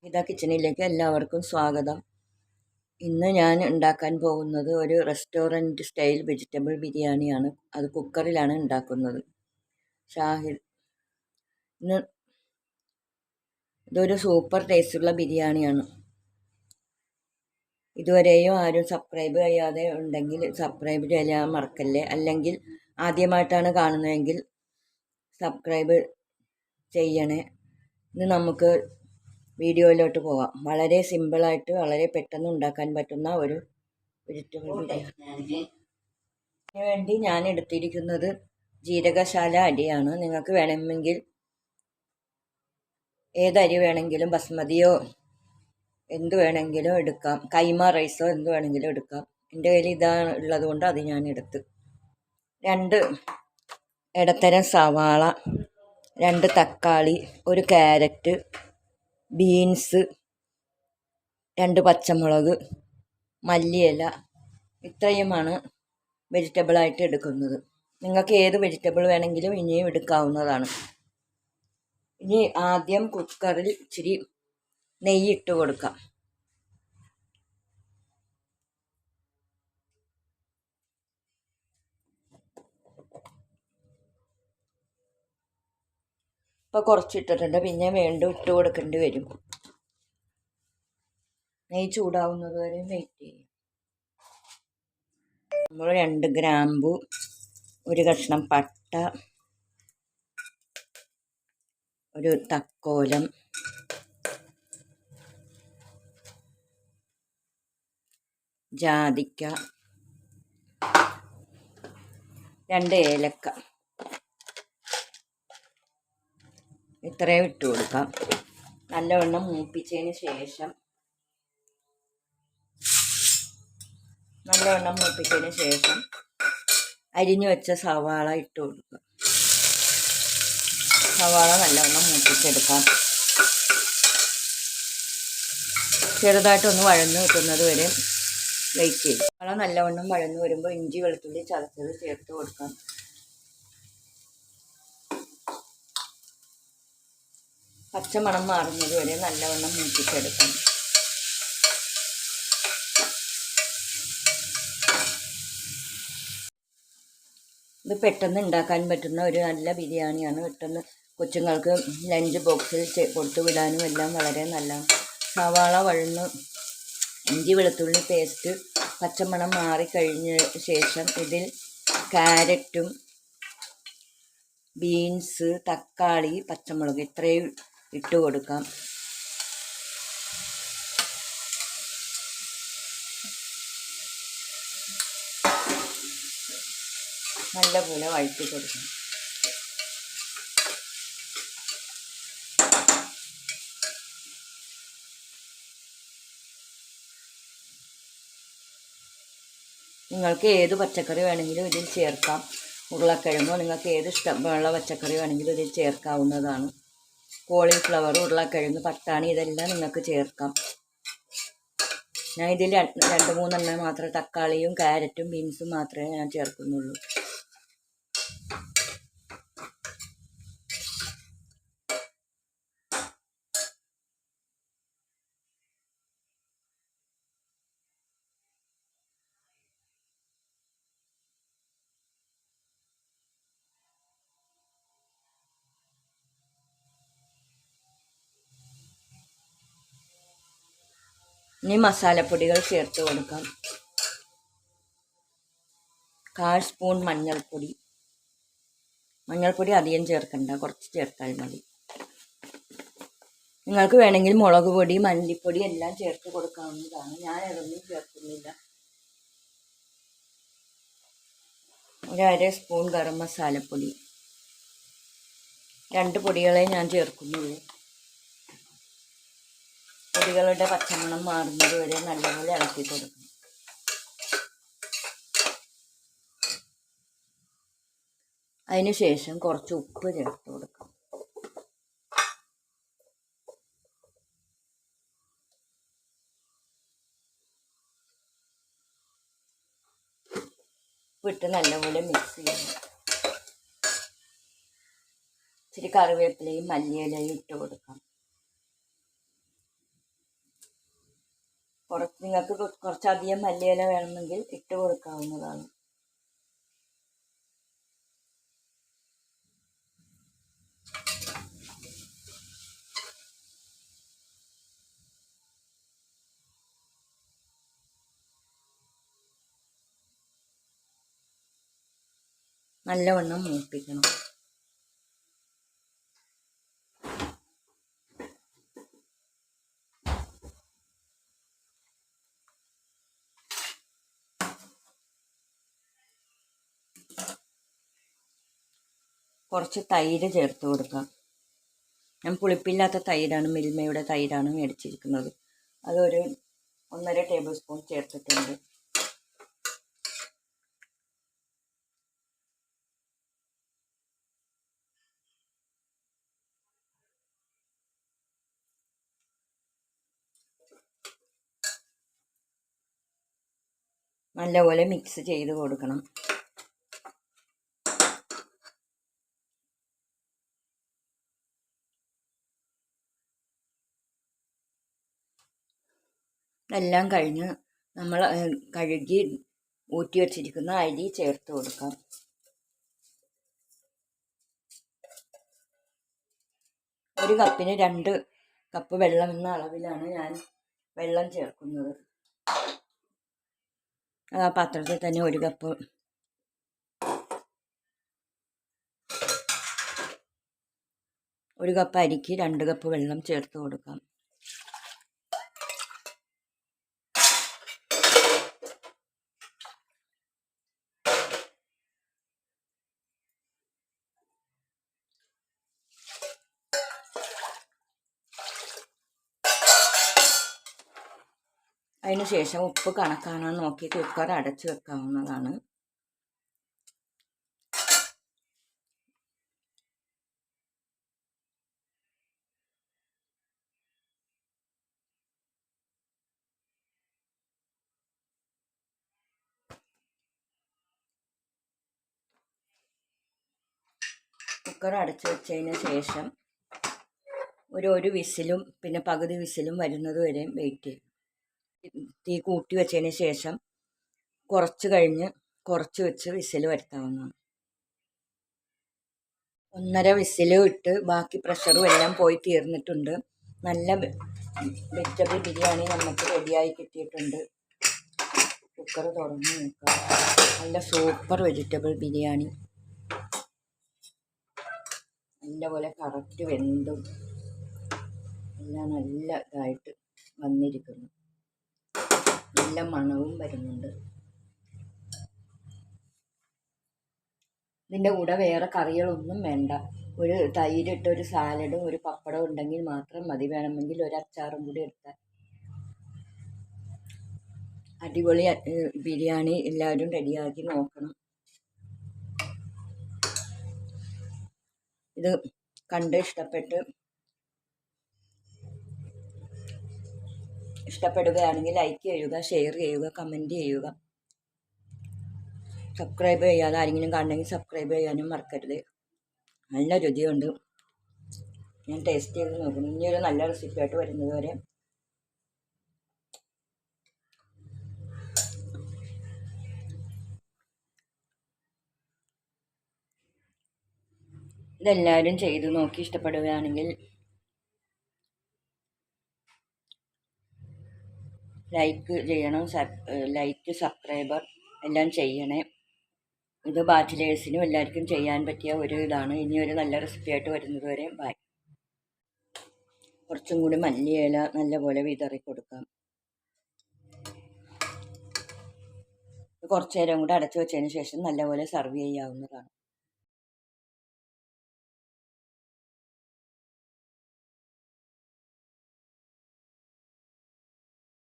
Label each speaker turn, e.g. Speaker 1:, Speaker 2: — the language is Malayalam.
Speaker 1: ഇതാ കിച്ചണിലേക്ക് എല്ലാവർക്കും സ്വാഗതം. ഇന്ന് ഞാൻ ഉണ്ടാക്കാൻ പോകുന്നത് ഒരു റെസ്റ്റോറൻറ്റ് സ്റ്റൈൽ വെജിറ്റബിൾ ബിരിയാണിയാണ്. അത് കുക്കറിലാണ് ഉണ്ടാക്കുന്നത്. ഷാഹിദ് ഇന്ന് ഇതൊരു സൂപ്പർ ടേസ്റ്റുള്ള ബിരിയാണിയാണ്. ഇതുവരെയും ആരും സബ്സ്ക്രൈബ് ചെയ്യാതെ ഉണ്ടെങ്കിൽ സബ്സ്ക്രൈബ് ചെയ്യാൻ മറക്കല്ലേ. അല്ലെങ്കിൽ ആദ്യമായിട്ടാണ് കാണുന്നതെങ്കിൽ സബ്സ്ക്രൈബ് ചെയ്യണേ. ഇന്ന് നമുക്ക് വീഡിയോയിലോട്ട് പോകാം. വളരെ സിമ്പിളായിട്ട് വളരെ പെട്ടെന്ന് ഉണ്ടാക്കാൻ പറ്റുന്ന ഒരു വെജിറ്റബിൾ ബിരിയാണി. ഇതിനു വേണ്ടി ഞാൻ എടുത്തിരിക്കുന്നത് ജീരകശാല അരിയാണ്. നിങ്ങൾക്ക് വേണമെങ്കിൽ ഏതരി വേണമെങ്കിലും ബസ്മതിയോ എന്ത് വേണമെങ്കിലും എടുക്കാം. കൈമ റൈസോ എന്ത് വേണമെങ്കിലും എടുക്കാം. എൻ്റെ കയ്യിൽ ഇതാണ് ഉള്ളത് കൊണ്ട് അത് ഞാൻ എടുത്ത്. 2 ഇടത്തരം സവാള, 2 തക്കാളി, 1 ക്യാരറ്റ്, ബീൻസ്, 2 പച്ചമുളക്, മല്ലിയില, ഇത്രയുമാണ് വെജിറ്റബിളായിട്ട് എടുക്കുന്നത്. നിങ്ങൾക്ക് ഏത് വെജിറ്റബിൾ വേണമെങ്കിലും ഇനിയും എടുക്കാവുന്നതാണ്. ഇനി ആദ്യം കുക്കറിൽ ഇച്ചിരി നെയ്യ് ഇട്ട് കൊടുക്കാം. ഇപ്പോൾ കുറച്ചിട്ടിട്ടുണ്ട്, പിന്നെ വീണ്ടും ഇട്ട് കൊടുക്കേണ്ടി വരും. നെയ്യ് ചൂടാവുന്നത് വരെ വെയിറ്റ് ചെയ്യും. നമ്മൾ 2 ഗ്രാമ്പു, 1 കഷ്ണം പട്ട, 1 തക്കോലം, ജാതിക്ക, 2 ഏലക്ക, ഇത്രയും ഇട്ട് കൊടുക്കാം. നല്ലവണ്ണം മൂപ്പിച്ചതിന് ശേഷം അരിഞ്ഞു വെച്ച സവാള ഇട്ട് കൊടുക്കുക. സവാള നല്ലവണ്ണം മൂപ്പിച്ചെടുക്കാം. ചെറുതായിട്ടൊന്ന് വഴന്നു കിട്ടുന്നത് വരെ വെയിറ്റ് ചെയ്യും. സവാള നല്ലവണ്ണം വഴന്നു വരുമ്പോൾ ഇഞ്ചി വെളുത്തുള്ളി ചതച്ചത് ചേർത്ത് കൊടുക്കാം. പച്ചമണം മാറുന്നത് വരെ നല്ലവണ്ണം മൂപ്പിച്ചെടുക്കാം. ഇത് പെട്ടെന്ന് ഉണ്ടാക്കാൻ പറ്റുന്ന ഒരു നല്ല ബിരിയാണിയാണ്. പെട്ടെന്ന് കൊച്ചുങ്ങൾക്ക് ലഞ്ച് ബോക്സിൽ കൊടുത്തു വിടാനും എല്ലാം വളരെ നല്ലതാണ്. സവാള വഴന്ന് ഇഞ്ചി വെളുത്തുള്ളി പേസ്റ്റ് പച്ചമണം മാറിക്കഴിഞ്ഞ ശേഷം ഇതിൽ ക്യാരറ്റും ബീൻസ്, തക്കാളി, പച്ചമുളക് ഇത്രയും ഇട്ട് കൊടുക്കാം. നല്ലപോലെ വഴറ്റി കൊടുക്കണം. നിങ്ങൾക്ക് ഏത് പച്ചക്കറി വേണമെങ്കിലും ഇതിൽ ചേർക്കാം. ഉരുളക്കിഴങ്ങോ നിങ്ങൾക്ക് ഏത് ഇഷ്ടമുള്ള പച്ചക്കറി വേണമെങ്കിലും ഇതിൽ ചേർക്കാവുന്നതാണ്. കോളിഫ്ലവർ, ഉരുളക്കിഴങ്ങ്, പട്ടാണി ഇതെല്ലാം നിങ്ങൾക്ക് ചേർക്കാം. ഞാൻ ഇതിൽ 2-3 എണ്ണം മാത്രമേ, തക്കാളിയും ക്യാരറ്റും ബീൻസും മാത്രമേ ഞാൻ ചേർക്കുന്നുള്ളൂ. ഇനി മസാലപ്പൊടികൾ ചേർത്ത് കൊടുക്കാം. 1/4 സ്പൂൺ മഞ്ഞൾപ്പൊടി. മഞ്ഞൾപ്പൊടി അധികം ചേർക്കണ്ട, കുറച്ച് ചേർത്താൽ മതി. നിങ്ങൾക്ക് വേണമെങ്കിൽ മുളക് പൊടി, മല്ലിപ്പൊടി എല്ലാം ചേർത്ത് കൊടുക്കാവുന്നതാണ്. ഞാൻ അതൊന്നും ചേർക്കുന്നില്ല. 1/2 സ്പൂൺ ഗരം മസാലപ്പൊടി. 2 പൊടികളെ ഞാൻ ചേർക്കുന്നുള്ളൂ. പൊടികളുടെ പച്ചമണം മാറുന്നത് വരെ നല്ലപോലെ ഇളക്കി കൊടുക്കണം. അതിനുശേഷം കുറച്ച് ഉപ്പ് ചേർത്ത് കൊടുക്കാം. ഉപ്പിട്ട് നല്ലപോലെ മിക്സ് ചെയ്യണം. ഇച്ചിരി കറിവേപ്പിലയും മല്ലിയിലയും ഇട്ട് കൊടുക്കാം. നിങ്ങൾക്ക് കുറച്ചധികം മല്ലിയില വേണമെങ്കിൽ ഇട്ട് കൊടുക്കാവുന്നതാണ്. നല്ലവണ്ണം മൂപ്പിക്കണം. കുറച്ച് തൈര് ചേർത്ത് കൊടുക്കാം. ഞാൻ പുളിപ്പില്ലാത്ത തൈരാണ്, മിൽമയുടെ തൈരാണ് മേടിച്ചിരിക്കുന്നത്. അതൊരു 1.5 ടേബിൾ സ്പൂൺ ചേർത്തിട്ടുണ്ട്. നല്ലപോലെ മിക്സ് ചെയ്ത് കൊടുക്കണം. എല്ലാം കഴിഞ്ഞ് നമ്മൾ കഴുകി ഊറ്റി വച്ചിരിക്കുന്ന അരി ചേർത്ത് കൊടുക്കാം. ഒരു കപ്പിന് 2 കപ്പ് വെള്ളം എന്ന അളവിലാണ് ഞാൻ വെള്ളം ചേർക്കുന്നത്. ആ പാത്രത്തിൽ തന്നെ ഒരു കപ്പ് അരിക്ക് 2 കപ്പ് വെള്ളം ചേർത്ത് കൊടുക്കാം. അതിനുശേഷം ഉപ്പ് കണക്കാണോ നോക്കി കുക്കർ അടച്ചു വെക്കാവുന്നതാണ്. കുക്കർ അടച്ചു വെച്ചതിന് ശേഷം ഒരു വിസിലും പിന്നെ പകുതി വിസിലും വരുന്നത് വരെയും വെയിറ്റ് ചെയ്യും. തീ കൂട്ടി വെച്ചതിന് ശേഷം കുറച്ച് കഴിഞ്ഞ് കുറച്ച് വെച്ച് വിസിൽ വരുത്താവുന്നതാണ്. 1.5 വിസിലും ഇട്ട് ബാക്കി പ്രഷറും എല്ലാം പോയി തീർന്നിട്ടുണ്ട്. നല്ല വെജിറ്റബിൾ ബിരിയാണി നമുക്ക് റെഡിയായി കിട്ടിയിട്ടുണ്ട്. കുക്കർ തുറന്ന് നോക്കാം. നല്ല സൂപ്പർ വെജിറ്റബിൾ ബിരിയാണി നല്ലപോലെ കറക്റ്റ് വെന്തും എല്ലാം നല്ല ഇതായിട്ട് വന്നിരിക്കുന്നു. നല്ല മണവും വരുന്നുണ്ട്. ഇതിൻ്റെ കൂടെ വേറെ കറികളൊന്നും വേണ്ട. ഒരു തൈരിട്ട് ഒരു സാലഡും ഒരു പപ്പടവും ഉണ്ടെങ്കിൽ മാത്രം മതി. വേണമെങ്കിൽ ഒരു അച്ചാറും കൂടി എടുത്താൽ അടിപൊളി ബിരിയാണി എല്ലാവരും റെഡിയാക്കി നോക്കണം. ഇത് കണ്ട് ഇഷ്ടപ്പെടുകയാണെങ്കിൽ ലൈക്ക് ചെയ്യുക, ഷെയർ ചെയ്യുക, കമൻറ്റ് ചെയ്യുക. സബ്സ്ക്രൈബ് ചെയ്യാതെ ആരെങ്കിലും കാണണമെങ്കിൽ സബ്സ്ക്രൈബ് ചെയ്യാനും മറക്കരുത്. നല്ല രുചിയുണ്ട്. ഞാൻ ടേസ്റ്റ് ചെയ്ത് നോക്കുന്നു. ഇനിയൊരു നല്ല റെസിപ്പിയായിട്ട് വരുന്നത് വരെ ഇതെല്ലാവരും ചെയ്ത് നോക്കി ഇഷ്ടപ്പെടുകയാണെങ്കിൽ ലൈക്ക് ചെയ്യണം. ലൈക്ക്, സബ്സ്ക്രൈബർ എല്ലാം ചെയ്യണേ. ഇത് ബാച്ചിലേഴ്സിനും എല്ലാവർക്കും ചെയ്യാൻ പറ്റിയ ഒരു ഇതാണ്. ഇനിയൊരു നല്ല റെസിപ്പിയായിട്ട് വരുന്നത് വരെ ബൈ. കുറച്ചും കൂടി മല്ലിയില നല്ലപോലെ വിതറി കൊടുക്കാം. കുറച്ചു നേരം കൂടെ അടച്ചു വെച്ചതിന് ശേഷം നല്ലപോലെ സെർവ് ചെയ്യാവുന്നതാണ്.